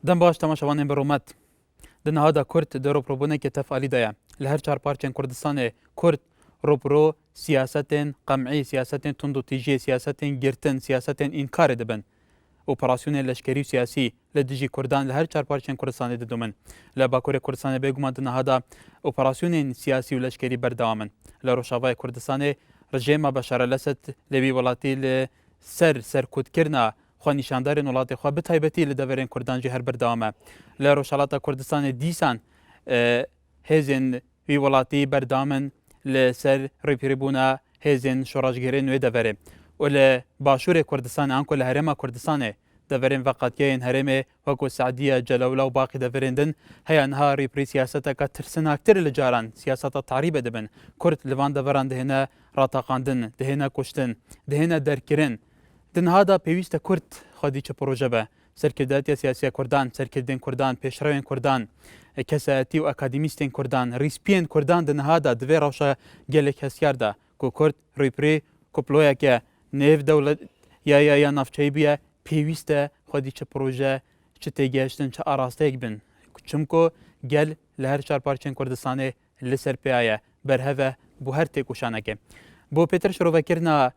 دم باش تماشاوانên بروmet di nihada Kurd di rûpirobûnekê tefalî de ye. Li her çar parçên Kurdistanê Kurd rûpiro siyasetên qemî, siyasetên tund û tîjê, siyasetên girtin, siyasetên înkarê dibin. Operasyonên leşkerî û siyasî li dijî Kurdan li her çar parçên Kurdistanê didomin. Li Bakurê Kurdistanê bêguman di nihada operasyonên siyasî û leşkerî berdewam in. Li Rojavayê Kurdistanê rejêma Beşar el Esed li vî welatî li ser serkûtkirina xwenîşandarên welatê xwe bi taybetî li deverên Kurdan jî her berdewam e. Li Rojhilata Kurdistanê dîsan hêzên vî welatî berdewam in li ser rêpirîbûna hêzên şoreşgerên wê deverê. û li Başûrê Kurdistanê an ku li Herêma Kurdistanê deverên veqetiyayên herêmê wekû Seediye, Celewle û baqî deverên din heya niha rêpirî siyaseteka tirsinaktir li caran siyaseta tahrîbê dibin. Kurd li van deveran dihêne rataqandin, dihêne kuştin, dihêne derkirin. Di nihada pêwîst e Kurd xwedî çi proje be. Serkirdatiya siyasiya Kurdan, serkirdên Kurdan, pêşrewên Kurdan, kesaetî û akademîstên Kurdan, rîspiyên Kurdan di nihada di vê rewşa gelek hesyar da ku Kurd rêpirî kuployeke nêv dewlet ya navçeyî biye pêwîst e xwedî çi proje, çi têgehiştin, çi arasteyek bin. Çimku gel li her çar parçên Kurdistanê li ser pêya ye berhev e bû her têkoşanekê. Bo pêtir şirovekirina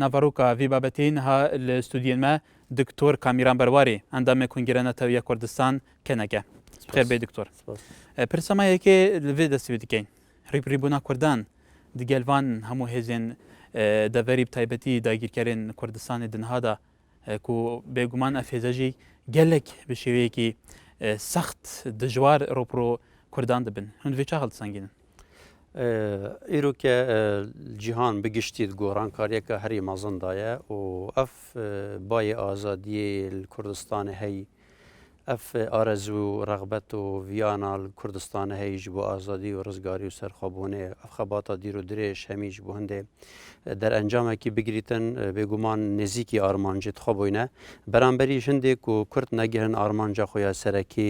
ناڤاروکا وی بابەتین ها li stûdiyên me Diktor Kamiran Berwarî endamê Kongreya Tewiya Kurdistan keneke. Xêr bê Diktor. Pirsemayekê li vê destî dikin. Rêpirîbûna Kurdan di gel van hemû hêzên deverî bi taybetî dagîrkerên Kurdistanê di niha da ku bêguman ev hêze jî gelek bi şêweyekî sext dijwar rûpiro Kurdan dibin. Hûn vê çaxil disangînin. îrokê cîhan bi giştî gorankariyeka herî mezin da ye û ev bayê azadiyê li Kurdistanê heyî ev arezû rexbet û viyana li Kurdistanê heyî ji bo azadî û rizgarî û serxwebûnê ev xebata dîr û dirêj hemî ji bo hindê derencamekî bigirîtin bêguman nêzîkî armancê dixwebûyne beramberî hindê ku Kurd negihin armanca xwe ya serekî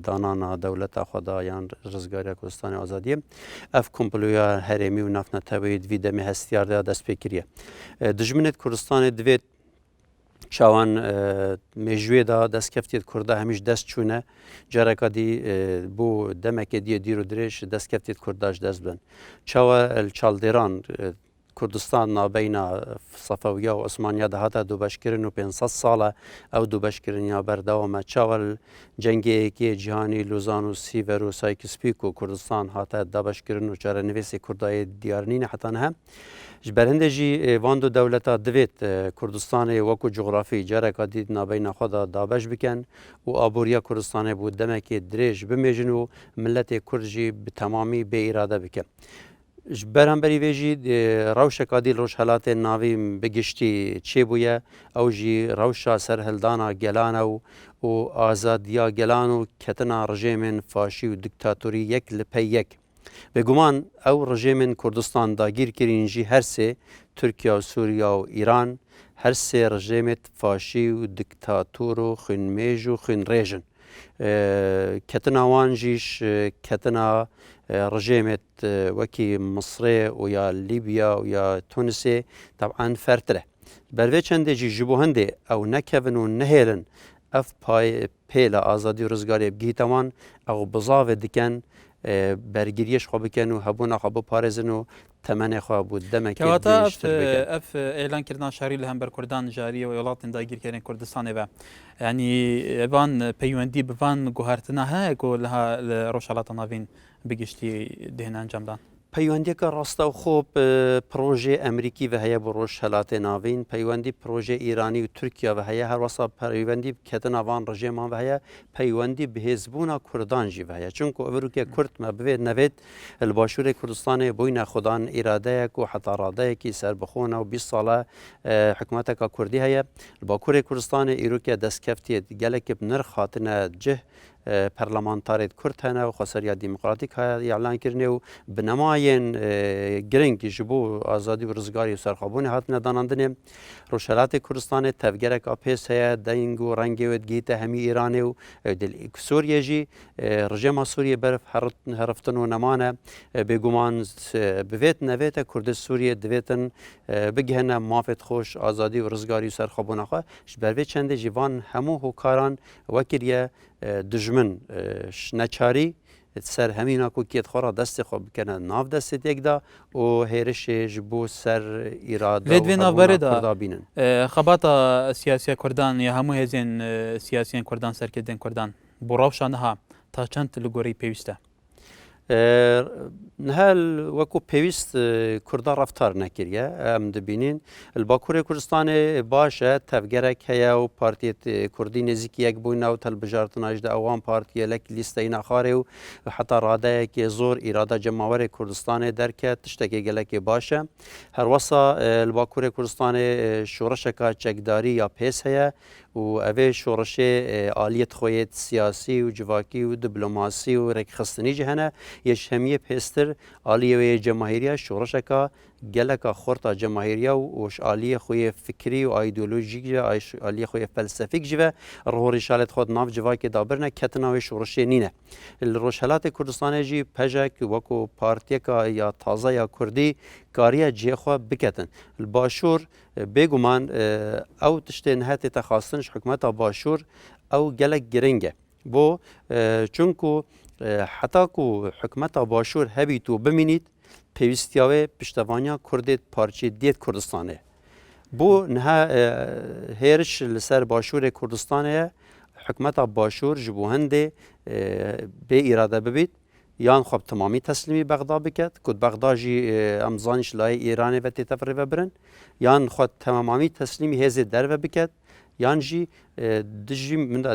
danana dewleta xwe da yan rizgariya Kurdistanê azadiyê ev komploya herêmî û navnetewî di vî demê hestiyar de dest pê kiriye. Dijminê Kurdistanê divê çawan mêjûyê da destkeftiyê Kurda hemîş dest çûne careka dî bû demekê diye dîr û dirêj destkeftiyê Kurda ji dest bin. Çawa el çaldêran Kurdistan nabeyna Sefewiya û Osmaniya de hata dûbeşkirin û 500 sala ew dûbeşkiriniya berdewam e. Çawa cengeyekî cîhanî Lûzan û Sîver û Saykispîk û Kurdistan hata dabeşkirin û çarenivîsê Kurdayê diyarînîne heta niha. Ji ber hindê jî van du dewleta divêt Kurdistanê wekû coğrafî careka dî nabeyna xwe da dabeş bikin û aboriya Kurdistanê bû demekê dirêj bimêjin û milletê Kurd jî bi temamî bêîrade bike. Ji beramberî vê jî rewşeka dî rojhilatên navî bi giştî çêbûye ew jî rewşa serhildana gelan û azadiya gelan û ketina rejêmên faşî û diktatorî yek li pey yek. Bêguman ew rejêmên Kurdistan dagîr kirîn jî her sê Tirkiye û Sûriya û Îran her sê rejêmê faşî û diktator û xwînmêj û xwînrêj in. Ketina wan jî ketina rejêmê wekî Misrê û ya Lîbya û ya Tunisê teban fertir e. Bervê çendê jî ji bo hindê ew nekevin û nehêlin ev pêla azadî û rizgarê bigihîte wan ew bizavê dikin bergiriye xwe bikin û hebûna xwe biparêzin û temenê xwe bû demekê ev êlankirina şerî li hember Kurdan jarî û welatên dagîrkerên Kurdistanê ve yanî evan peywendî bi van guhertina heye ku liha li rojhilata navîn bigiştî dihêne encamdan. Peywendiyeka rastaxo projê Emerîkî ve heye bi rojhilatê navîn, peywendî projê İranî û Tirkiye ve heye her wasa peywendî ketina van rejêman ve heye peywendî bi hêzbûna Kurdan jî ve heye. Çunku evirûkê Kurd me bi vê nevêt li Başûrê Kurdistanê bûyne xudan îradeyek û heta radeyekî serbixwe û 20 sala hikûmeteka Kurdî heye. Li Bakurê Kurdistanê îrokê destkeftiyê gelekî bi nirx hatine cih پرلمانتارێت کورد هەنە و خۆسەریا دیموکراتیک یاعلان کردنێ و بنەمایên girîngî ji bo azadî û rizgarî û serxwebûnê hatine danandinê Rojhilatê Kurdistanê tevgereka pês heye deng û rengê wê digihîte hemî Îranê û Sûriye jî rejêma Sûriye berf heriftin û nemane bêguman bi vê nevê te Kurdê Sûriye divêtin bigihine mafê xweş azadî û rizgarî û serxwebûna xwe ji ber vê çendê jî van hemû hokaran wekiriye dijmin neçarî ser hemîna ku kêt xwe ra destê xwe bikene nav destê têk da û hêrişê ji bo ser îrada Lê divê navberê da Kurda bînin. xebata siyasiya Kurdan ya hemû hêzên siyasiyên Kurdan serketên Kurdan bi rewşa niha ta çend li gorî pêwîst e? Nihal wekû pêwîst Kurda reftar nekiriye em dibînin li Bakurê Kurdistanê baş e tevgerek heye û Partiyê Kurdî nêzîkî yek bûne û telbijartina ji de ewan partiyelek lîsteyîna xarê û heta radeyekê zor îrada cemawerê Kurdistanê derket tiştekê gelekê baş e. Her wesa li Bakurê Kurdistanê şoreşeka çekdarî ya pês heye û ev ê şoreşê aliyet xwe yê siyasî û civakî û diplomasî û rêkxistinî jî hene yê ji hemiyê pêstir aliyê wê yê cemahîriya şoreşeka geleka xorta cemahîriya û ji aliyê xwe yê fikrî û îdeolojîk jî aliyê xwe yê felsefîk jî ve rihorî şalê xwe di nav civakê da birine ketina wê şoreşê nîne. Li Rojhilatê Kurdistanê jî pejek wekû partiyeka ya taza ya Kurdî kariye cihê xwe biketin. Li Başûr bêguman ew tiştê nihetê te xastin ji hikûmeta Başûr ew gelek giring e. Bo çunku heta ku hikûmeta Başûr hebît û bimînît pêwîstiya wê piştevaniya Kurdê parçeyê dêt Kurdistanê. Bu niha hêriş li ser Başûrê Kurdistanê ye hikûmeta Başûr ji bo hindê bê îrade bibît yan xwe bi temamî teslîmî Bexda biket ku Bexda jî em zanîn ji layê Îranê ve tê tevrê birin yan xwe temamî teslîmî hêzê derve biket yan jî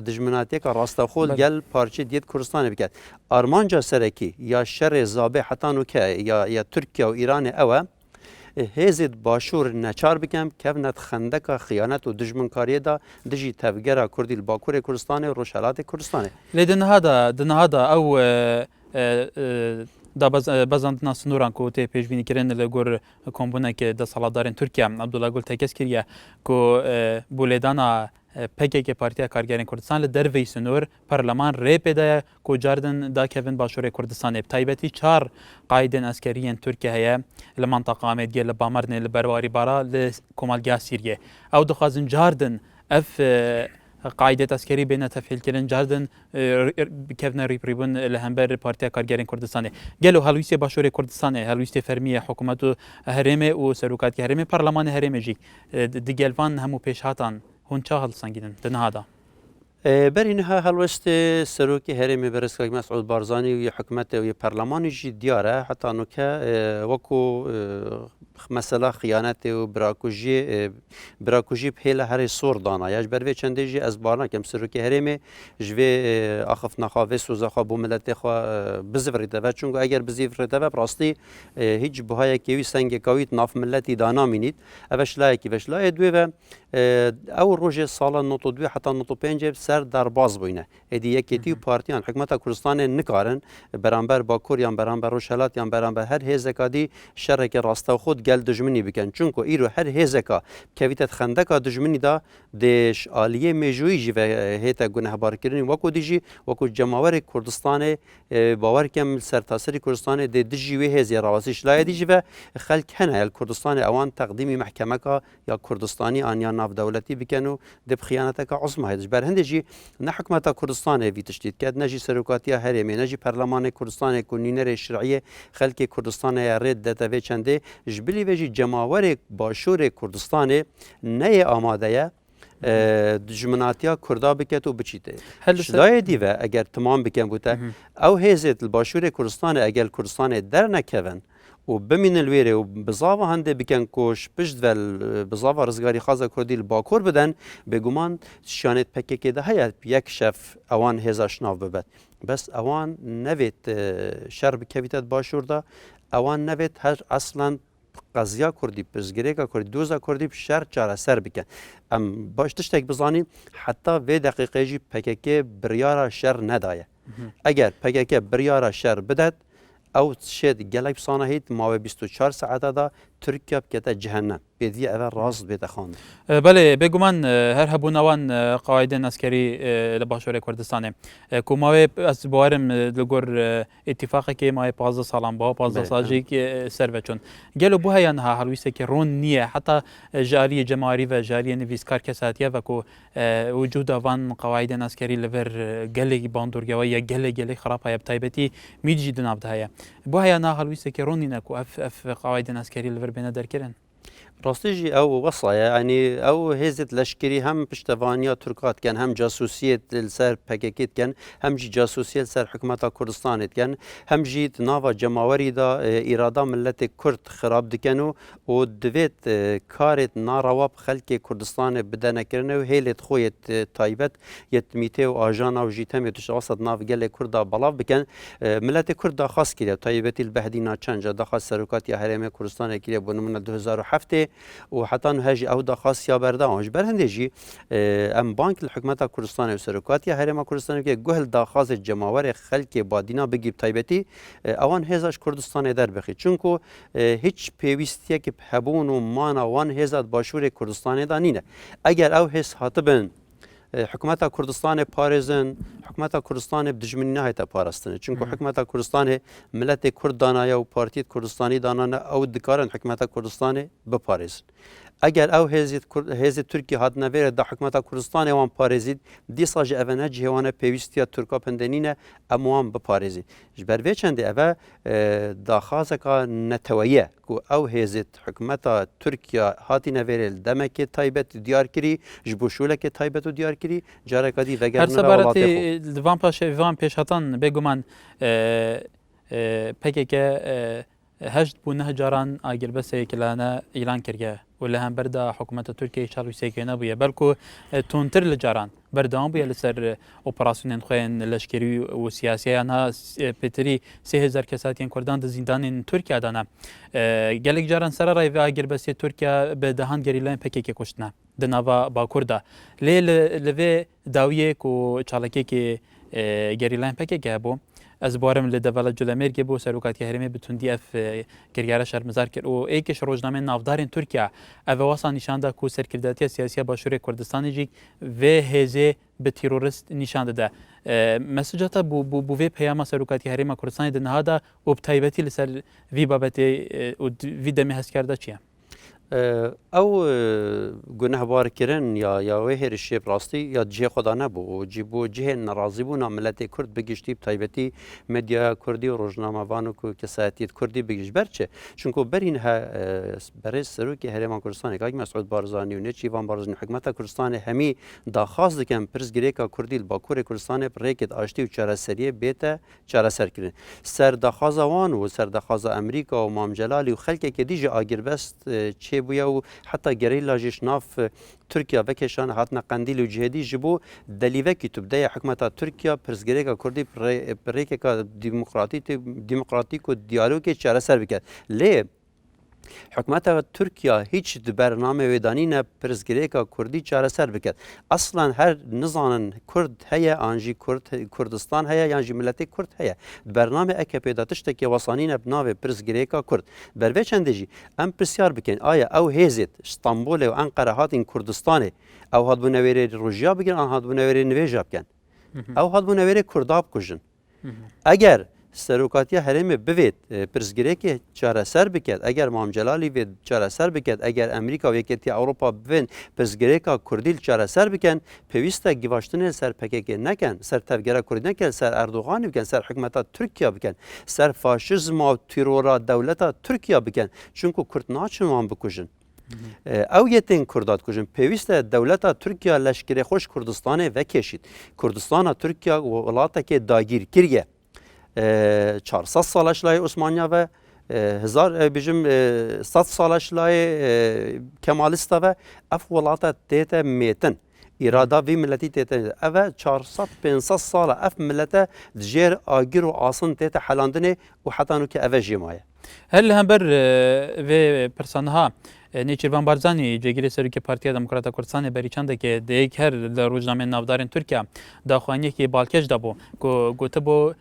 dijminatiyeka rastexol gel parçê dêt Kurdistanê biket. Armanca serekî ya şerê zabê heta nûke ya Tirkiye û Îranê ew e hêzê Başûr neçar bikin kevne xendeka xıyanet û dijminkariyê da dijî tevgera Kurdî li Bakurê Kurdistanê û Rojhilatê Kurdistanê. Lê di niha da ew bezandina sinoran ku tê pêşbînîkirin li gor kombûnekê destsalatdarên Tirkiye Abdullah Gul tekez kiriye ku bû lêdana PKK Partiya Kargerên Kurdistan li derveyî sinor Parleman rê pê daye ku cardin dakevin Başûrê Kurdistanê bi taybetî 4 qaîdên eskeriyên Tirkiye heye li manteqa Amêdiyê li Bamarnê li berwarî bara li komalgeha Sîriyê. Ew dixwazin cardin ev قاعدة عسكري بين تفعيل كلن جاردن بكفنا ريبون لهمبر بارتيا كارجرين كردستاني قالوا هلويسي باشوري كردستاني هلويسي فرمية حكومته هرمي وسروكات هرمي برلمان هرمي جي ديجالفان همو بيشهاتان هون شاهل سنجدن دنهادا برینها هلوست سروکی هرمی برسکاک مسعود بارزانی و حکومت و پارلمانی جی دیاره حتی نوکه وکو مثلا خیانت و براکوژی بهله هر سور دانا یاش بروی چنده جی از بارنا کم سروکی هرمی جوی آخف نخواه سوزا خواه بو ملت خواه بزفریده و چونگو اگر بزفریده و براستی هیچ بهای کیوی سنگ کاویت ناف ملتی دانا مینید اوش لایکی وش لای دوی و او روز سال نوتو دوی حتی نوتو پنجه سر درباز بوینه ادی یکیتی پارتیان حکومت کردستان نکارن برانبر باکور یا برانبر روشلات یا برانبر هر هزکادی شرک راسته خود گل دجمنی بکن چونکو ایرو هر هزکا کویت خندکا دجمنی دا دش عالیه میجوی جی و هیتا گناه بار کردن وکو دیجی وکو جماور کردستان باور کم سرتاسری کردستان د دیجی و هزی رواسیش لای دیجی و خلک هنه کردستان اوان تقدیمی محکمه کا یا کردستانی آنیا ناف دولتی بکنو د خیانت کا عظمه هدش بر هند جی نه حکومت کردستان وی تشدید کرد نه جی سروکاتیا هرمی نه جی پارلمان کردستان کنینر شرعیه خلک کردستان رد دتا و چنده جبلی و جی جماور باشور کردستان نه آماده دجمناتیا کردا بکت و بچیته شدای دیوه اگر تمام بکن بوده او هزت الباشور کردستان اگر کردستان در نکون و بمین الویره و بزاوا هنده بکن کوش پشت ول بزاوا رزگاری خازا کردی باکور بدن بگومان شانت پکه ده هیا یک شف اوان هزا شناف ببد بس اوان نوید شر بکویتت باشور دا اوان نوید هر اصلا قضیه کردی پرزگریکا کردی دوزا کردی شر چاره سر بکن ام باش تشتک بزانی حتی وی دقیقه جی PKK بریارا شر ندایه اگر PKK بریارا شر بدد او شد گلک سانه هیت ماوی 24 ساعته دا ترکیه بکته جهنم بدی اول راست بیت خانه بله بگومان هر هبونوان قاعده عسکری لباشور کردستانه کوماوی از بوارم لگور اتفاقی که مای 15 سالان با 15 سالجی که سر چون گلو بو هیان ها حلویسه که رون نیه حتی جاری جماعی و جاری نویسکار کساتیه و کو وجود وان قواعد عسکری لور گلی باندورگوی یا گلی خراب های بتایبتی میجی دناب ده بو هیان ها حلویسه که رون نینه کو اف قواعد عسکری لور بین در کردن راستيجي او وصايا يعني او هزت لشكري هم بشتفانيا تركات كان هم جاسوسية السر باكيكيت كان هم جي جاسوسية السر حكومة كردستان كان هم جي نافا جماوري دا إرادة ملت كرد خراب دكانو ودفيت كارت نارواب خلق كردستان بدنا كرنو هيلت خويت تايبت يتميتي واجانا وجيتم يتشاصد ناف قال كردا بلاف بكان ملت كردا خاص كده تايبتي البهدينا تشانجا دخل سركات يا هرم كردستان كده بنمنا 2007 وحتى هاجي او دخاص يا بردانج برهندجي ام بانك الحكومه كردستان وسركات يا هرم كردستان كي جهل دخاص الجماور خلق بادينا بگيب تايبتي اوان هزاش كردستان در بخي چونكو هيچ پيويستيه كي هبون ومانا وان هزات باشور كردستان دانينه اگر او هس هاتبن حکومت کردستان پارێزن حکومت کردستان بدژمنی نهایت پاراستنه چونکو حکومت کردستان ملت کرد دانایا و پارتیت کردستانی دانانه او دکارن حکومت کردستان بپارێزن اگر او هیز ترکی هات نویر دا حکومت کردستان وان پارێزید دیسا جه اوانه جهوانه پیوستیا ترکا پندنینه اموان بپارێزی جبر وی چنده اوه داخازکا نتویه کو او هیزت حکومت ترکیا هاتی نویر دمک تایبت دیار کری جبوشولک تایبت دیار کری جارکا دی وگر هر سبارتی وان پیش هاتان بگومان PKK هشت بو نه جاران اگر بس کلانه اعلان کرده ولی هم بردا حکومت ترکیه شال وسیکنه بوده بلکو تونتر لجاران بردام بوده لسر اپراسیون خوین لشکری و سیاسی آنها پتری 3000 کساتین کردان در زندان ترکیه دانه گلک جاران سر رای و اگر بس ترکیه به دهان گریلان PKK کشتنه دنوا با کرده لیل داویه کو چالکی که گریلان PKK بو از بارم لدولت جلمرگ بو سروکات هرمی بتوندی اف کریار شرمزار کرد و ایکش روزنامه نافدارین ترکیه او واسا نشان ده کو سرکرداتی سیاسی باشور کردستان جی و هزه به تروریست نشان ده مسجات بو وی پیام سروکات هرمی کردستان ده نهاده و بتایبتی لسر وی بابت وی دمی هست کرده چیه او گناه بار کردن یا وهر شیب راستی یا جه خدا نبود جیبو جه ناراضی بود ملت کرد بگشتی تایبتی مدیا کردی و روزنامه وانو که کساتیت کردی بگش برچه چونکو برین ها برای سروکی هرمان کردستان که مسعود بارزانی و نچی وان بارزانی حکومت کردستان همی داخواست دکن پرزگریکا کردی باکور کردستان پرکت آشتی و چاره سریه بیت چاره سر کردن سر داخواست وان و سر داخواست امریکا و مام جلالی و خلک که دیجا آگر بست چه بویا و حتی گریلا جیش ناف ترکیه وکشان هاتنا قندیل و جهادی جبو دلیوه کی تبدأ حکومت ترکیه پرزگریکا کردی پریکا دموکراتیک و دیالوگ چاره سر بکرد لی حکومت ترکیه هیچ برنامه ویدانی پرزگریکا کردی چاره سر بکرد اصلا هر نظام کرد هیا آنجی کردستان هیا یانجی ملت کرد هیا برنامه اکپی داتشت که وصانین بناو پرزگریکا کرد بروی چندجی ام پرسیار بکن آیا او هیزت استانبول و انقره هاتین کردستان او هات بنویری روژیا بگن آن هات بنویری نویجا بکن او هات بنویری کرداب کجن اگر سروکاتی هرم بوید پرزگریکی چاره سر بکد اگر مام جلالی وید چاره سر بکد اگر امریکا و یکیتی اروپا بوین پرزگریکا کردیل چاره سر بکن پیوسته گیواشتن سر PKK نکن سر تفگره کردی نکن سر اردوغان بکن سر حکومت ترکیه بکن سر فاشیزم و ترور دولت ترکیه بکن چونکو کرد ناچن وان بکشن او یتین کردات کجن پیوسته دولت ترکیه لشکری خوش کردستان وکشید کردستان ترکیه ولاته که داگیر کریه 400 سالش لای عثمانیا و هزار بیشم 100 سالش لای کمالیستا و اف ولات تیت میتن İrada vî milletî tête ev 400-500 sala ev millete dijêr agir û asın tête helandinê û heta nûkê ev jî maye. هل هەمبەر vê pirsanha Nêçîrvan Barzanî cêgirê Serokê Partiya Demokrata Kurdistanê berîçandekê dêyek her li rojnameyên navdarên Tirkiye daxuyaniyekê balkêş dabû ku gotibû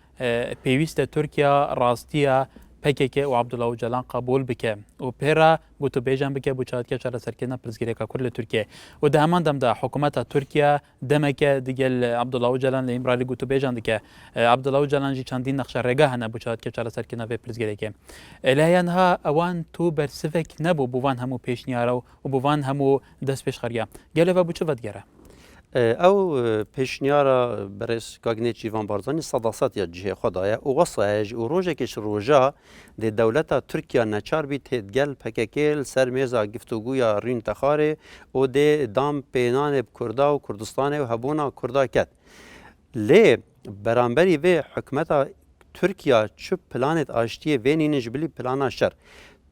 pêwîst e Tirkiya rastiya PKK û Abdullah Öcalan qebûl bike û pêra gotûbêjan bike bû çatiya çareserkirina pirsgirêka Kurd li Tirkiye û di heman dem de hikûmeta Tirkiye demeke digel Abdullah Öcalan li îmralî gotûbêjan dike Abdullah Öcalan jî çandîn nexşa rêga hene bû çatiya çareserkirina vê pirsgirêkê Eleyan ewan tu bersivek nebû bû van hemû pêşniyara û bû van hemû destpêşxeriya gelê ve bû çi vedgere Ew pêşniyara berêz Nêçîrvan Barzanî sedaset ya cihê xwe daye û wesa ji û rojekê ji roja dê dewleta Tirkiya neçar bî tê gel PKK li ser mêza giftûgûya Rîn Texarê û dê dam pênanê bi Kurda û Kurdistanê û hebûna Kurda ket. Lê beramberî vê hikûmeta Tirkiya çi planê aştiyê vênînin ji bilî plana şer.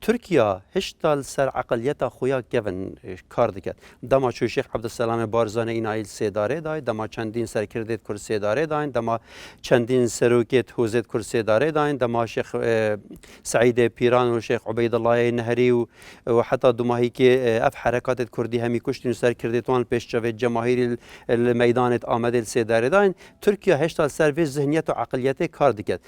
Tirkiya hişta li ser eqeliyeta xwe ya kevin kar diket. Dema çû Şêx Ebdulselamê Barzanî înayî sêdarê dayê, dema çendîn serkirdê Kurd sêdarê dayîn, dema çendîn serokê hûzê Kurd sêdarê dayîn, dema Şêx Seîdê Pîran û Şêx Ubeydullahê Neherî û heta dumahîkê ev herekatê Kurdî hemî kuştîn û serkirdê wan pêşçavê cemahîrî li meydanê Amedê li sêdarê dayîn. Tirkiya hişta li ser vê zihniyet û eqeliyetê kar diket.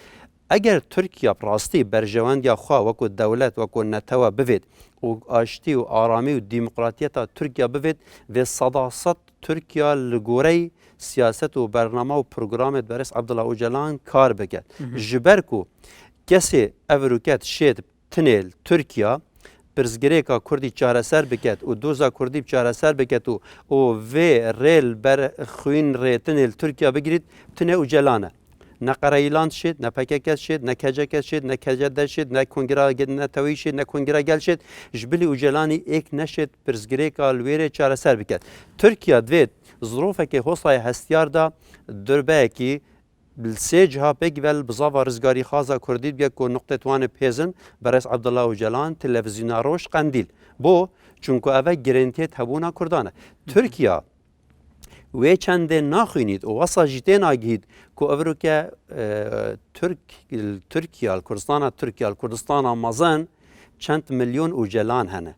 Eger Tirkiya rastî berjewendiya xwe wekû dewlet wekû netewe bivêt û aştî û aramî û dîmokratiyeta Tirkiya bivêt vê sedaset Tirkiya li gorey siyaset û bername û programê berêz Abdullah Öcalan kar bike. Ji ber ku kesê ev rûket şêt tinê Tirkiya pirsgirêka Kurdî çareser biket û doza Kurdî çareser biket û vê rê ber xwîn rêtinê li Tirkiya bigirît tinê Öcalan e. Ne Qereyîlan şêt, ne PKK şêt, ne KCK şêt, ne KCD şêt, ne Kongira Netewî şêt, ne Kongira Gel şêt, ji bilî Öcalanî êk neşêt pirsgirêka li wêrê çareser biket. Tirkiya divêt zirovekê hosaya hestiyar da durbeyekî li sê ciha pêk vel bizava rizgarî xaza Kurdî bike ku nuqtê Twanê pêzin berêz Abdullah Öcalan televizyona roj qendîl. Bo çunku ev girêntiyê hebûna Kurdan e. Tirkiya wê çendê naxwînît û wesa jî tê nagihît ku ev rûke Tirkiya, Kurdistana Tirkiya, Kurdistana mezin çend milyon Öcalan hene.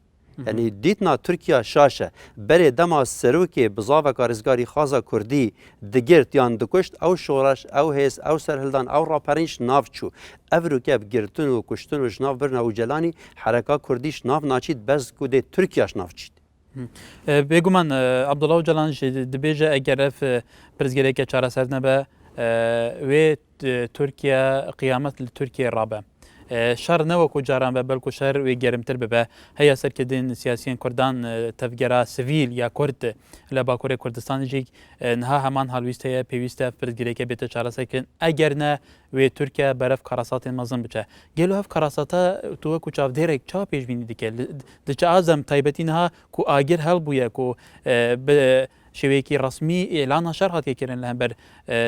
Yani dîtna Tirkiya şaş e. Berê dema serokê bizaveka rizgarî xaza Kurdî digirt yan dikuşt ew şoreş, ew hêz, ew serhildan, ew raperîn nav çû. Ev rûke girtin û kuştin û ji nav birina Öcalanî hereka Kurdî ji nav naçît bez ku dê Tirkiya ji nav çît. Bêguman Abdullah Öcalan jî dibêje eger ev pirsgirêke çareser nebe wê Tirkiye qiyamet li Tirkiye rabe. Şer ne wekû caran be belkû şer wê germtir bibe heya serkirdên siyasiyên Kurdan tevgera sivîl ya Kurd li Bakurê Kurdistanê jî niha heman halwîst heye pêwîst e pirsgirêke bête çareserkirin eger ne wê Tirkiye beref karasatên mezin biçe. Gelo ev karasata tu wekû çavdêrek ça pêşbînî dike diçe azem taybetî niha ku agir helbûye ku bi şêwekî resmî îlana şer hatiye kirin li hember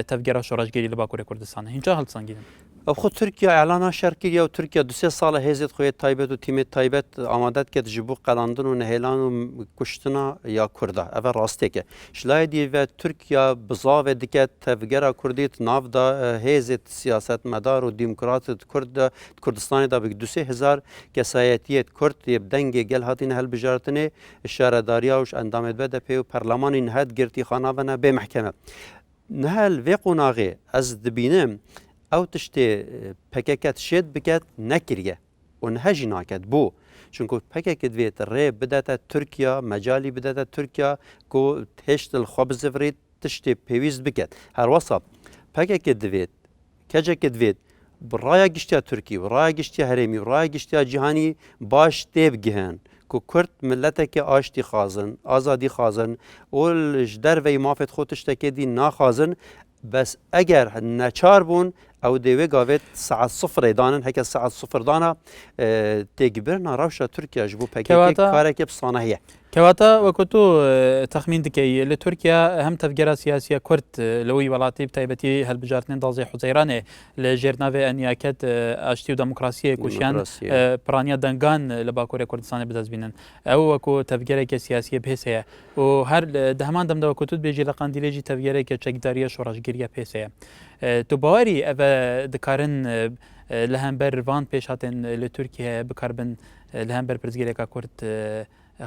tevgera şoreşgerî li Bakurê Kurdistanê. Hinca helsangînin. Ev xwe Tirkiya elana şer kiriye û Tirkiya du sê sala hêzê xwe taybet û tîmê taybet amade dike ji bo qelandin û nehêlan û kuştina ya Kurda. Ev rastêk e. Ji layê dî ve Tirkiya bizavê dike tevgera Kurdî nav da hêzê siyasetmedar û demokrat Kurdistanê da bi du sê hezar kesayetiyê Kurd yê dengê gel hatîne helbijartinê şaredariya û endamê BDP û perlemanî nihet girtîxana vene bê mehkeme. Nihal vê qonaxê ez dibînim ew tiştê PKK şêt biket nekiriye û niha jî naket bo çunku PKK divêt rê bidete Tirkiya mecalî bidete Tirkiya ku hêştil xwe bizivirît tiştê pêwîst biket her wesa PKK divêt KCK divêt bi raya giştiya Tirkî bi raya giştiya herêmî bi raya giştiya cîhanî baş tê bigihin ku Kurd milleteke aştî xazin azadî xazin û ji derveyî mafê xwe tiştekê dî naxazin bes eger neçar bûn او دیوی گاوت ساعت صفر دانن هک ساعت صفر دانا تگبرنا روشا ترکیه جبو پکیک کارک بصانه كواتا وكتو تخمين دكي لتركيا هم تفجير سياسية كرت لوي ولاتي بتايبتي هالبجارتين دازي حزيراني لجيرنافي ان ياكت اشتي وديمقراطيه كوشيان برانيا دنغان لباكوريا كردستان بداز بينن او وكو تفجير سياسية بهسيا وهر دهمان دم دو كتو بيجي لقانديليجي تفجير تشكداريه شوراجگيريا بهسيا تو باوري اف دكارن لهمبر فان بيشاتن لتركيا بكاربن لهمبر برزگيريا كرت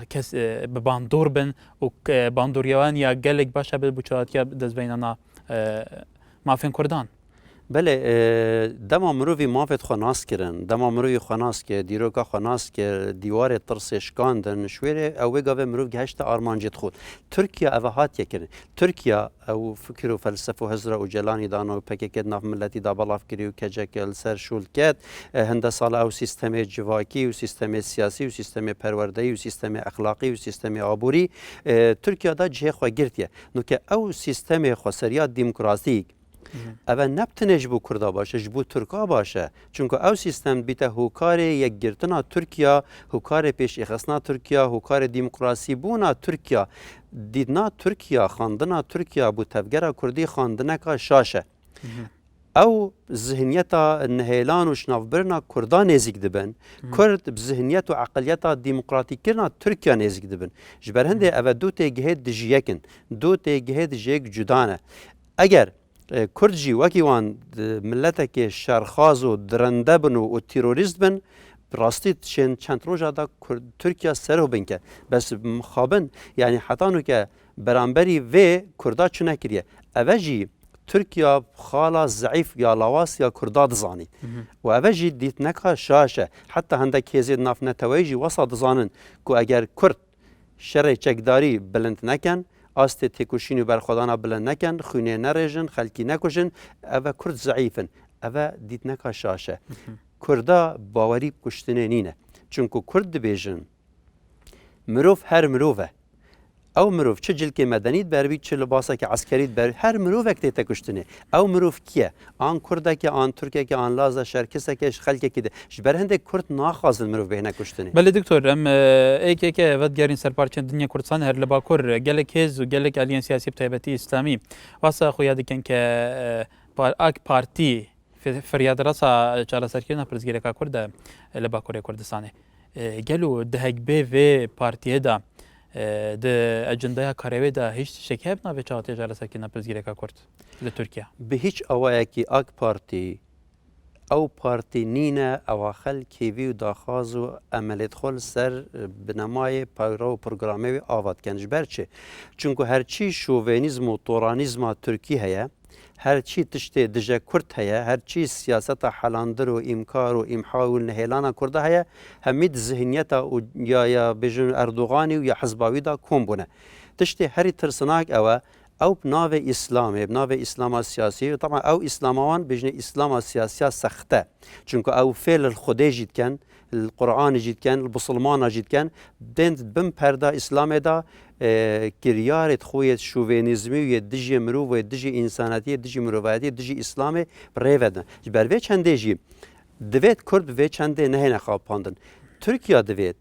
کس به باندور بن و باندوریوان یا گلک باشه به بچه‌هاتیا دست بینانا مافین کردان. بله دما مروی مافت خناس کردن دما مروی خناس که دیروکا خناس که دیوار ترسش کاندن شویره او گاو مروی گشت آرمانجت خود ترکیه اوهات یکرد ترکیه او فکر و فلسفه و هزار و جلانی دانو پکیکت ناف ملتی دا بالاف کری و کجکل سر شول کت هنده سال او سیستم جواکی و سیستم سیاسی و سیستم پروردهی و سیستم اخلاقی و سیستم عبوری ترکیه دا جه خو گرتیه نو که او سیستم خسریات دموکراسی اول نبتنه جبو کردا باشه جبو ترکا باشه چونکه او سیستم بیته هوکار یک گرتنا ترکیه هوکار پیش اخصنا ترکیه هوکار دموکراسی بونا ترکیه دیدنا ترکیه خاندنا ترکیه بو تفگره کردی خاندنه که شاشه او ذهنیتا نهیلان و شنافبرنا کردا نزیک دبن کرد بذهنیت و عقلیت دموکراتیک کرنا ترکیه نزیک دبن جبر هنده اول دو تگهه دجیکن دو تگهه دجیک جدانه اگر کرد جی وکی وان ملتک شرخاز و درنده بن و تروریست بن راستی چند روزا دا ترکیه سرو بن که بس مخابن یعنی حتی نو که برانبری و کردا چونه کریه اوجی ترکیه خالا ضعیف یا لواس یا کردا دزانی و اوجی دیت نکا شاشه حتی هنده کیزید ناف نتویجی وسا دزانن که اگر کرد شر چکداری بلند نکن است تکوشین و برخودانا بلند نکن خونه نرژن خلکی نکشن اوه کرد ضعیفن اوه دیت نکا شاشه کردا باوری کشتنه نینه چونکو کرد بیجن مروف هر مروفه او مروف چه جلک مدنیت بروی چه لباسه که عسکریت بروی هر مروفه که تیتا کشتنه او مروف کیه آن کرده که آن ترکیه که آن لازه شرکسه که خلکه که ده جبر هنده کرد ناخوازن مروف بهنه کشتنه بله دکتور ام ایک ود گرین سرپارچن دنیا کردستان هر لباکور گلک هز و گلک الین سیاسی بتایبتی اسلامی واسه خویا دکن که اک پارتی فریاد راسا چالا سرکینا پرزگیره که کرده لباکور کردستانه گلو دهک به و پارتیه دا د اجنده کاروی دا هیچ شکیب نوی چاهتی جلسه سرکینا پرزگیره که کرد لترکیه به هیچ اوایه که اک پارتی او پارتی نینه او خلکی وی و داخواز و عملیت خل سر بنمای پایرا و پروگرامی و آواد کنج برچه چونکه هرچی شوونیزم و تورانیزم ترکی هیا هرچی تشتی دجا کرد هیا هرچی سیاست حلاندر و امکار و امحا و نهیلانا کرده هیا همید ذهنیت یا بجن اردوغانی و یا حزباوی دا کن بونه تشتی هری ترسناک او بناو اسلام بناو اسلام سیاسی طبعا او اسلاموان بجن اسلام سیاسی سخته چونکه او فعل الخدای جید کن القرآن جید کن البسلمان جید کن دند بم پردا اسلام دا کریارت خویت شوونیزمی و دجی مرو و دجی انسانیتی دجی مروایتی دجی اسلام ریودن بر وی چنده جی دوید کرد وی چنده نه نخواب پاندن ترکیه دوید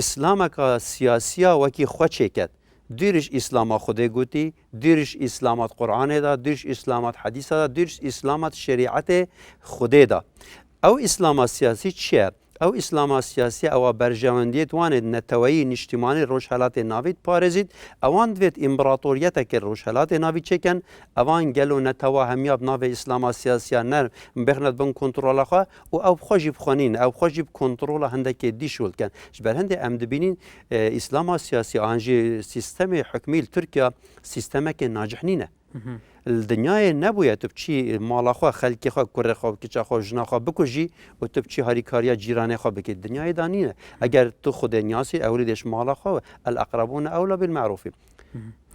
اسلام کا سیاسیا وکی خوچه کد دیرش اسلام خدا گویی دیرش اسلامات قرآن دا دیرش اسلامات حدیث دا دیرش اسلامات شریعت خدا دا او اسلام سیاسی چیه او اسلام سیاسی او برجواندیت وانه نتوایی نشتیمانی روشهلات ناوید پارزید اوان دوید امپراتوریت که روشهلات ناوید چکن اوان گلو نتوا همیاب ناو اسلام سیاسی نر بخند بن کنترل خواه و او خوشی بخونین او خوشی کنترل هنده که دیشول کن جبر هنده ام دبینین اسلام سیاسی آنجی سیستم حکمی ترکیه سیستم که ناجح نینه الدنیای نبوید تو بچی مال خو خلکی خو کره خو کچا خو جنا خو بکوجی و تو بچی هری کاریا جیرانه خو بکی دنیای دانینه اگر تو خود نیاسی اولیدش مال خو الاقربون اولا بالمعروف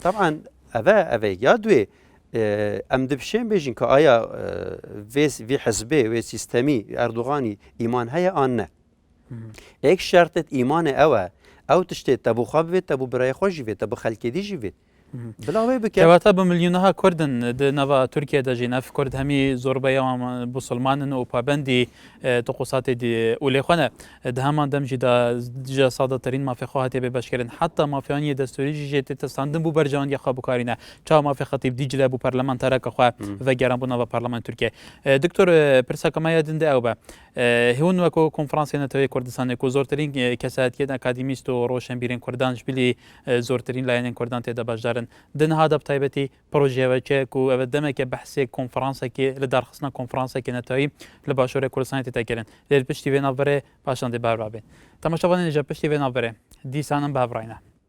طبعا اوه یادوی ام دبشین بیشین که آیا وی حزبه و سیستمی اردوغانی ایمان های آن نه یک شرطت ایمان اوه او تشتی تبو خواب وید تبو برای خوشی وید تبو خلکی دیجی وید بلاوی بکە کەواتە بە ملیونەها کوردن نەوە تورکیا دەژین ئەف کورد هەمی زۆربەیەوان بوسڵمانن و پابندی تقوساتی ئولێخۆنە هەمان دەمجیدا جە سادەترین مافێخۆ هاتێ بێ بەشکردن حتا مافیانی دەستوریژی ژێتێتە ساندن بوو بەرجەوان یەخوا بکارینە چاو مافی خەتیب دیجلە بوو پەرلەمانتەرەکەخوا ڤەگەران بوونەوە پەرلەمان تورکیە دکتۆر پرسەکەمایە دندە ئەو بە هێون وەکۆ کۆنفرانسیێنەتەوەی کوردستانێک و زۆرترین کەساتیەن ئەکادیمیست و ڕۆشنبیرین کوردانش بلی زۆرترین لایەنێن کوردان تێدا بەشدارن دنهادا بتایبەتی پرۆژێوەچێک و ئەوە دەمێکە بەحسێک کۆنفرانسێکی لە دارخستنە کۆنفرانسێکی نەتەوەی لە باشووری کوردستانی تێتاکردن لێر پشتی وێ ناوبەرێ پاشان دێ باربابێن تەماشاوانێ نێژە پشتی وێ ناوبەرێ دیسانم بابڕاینە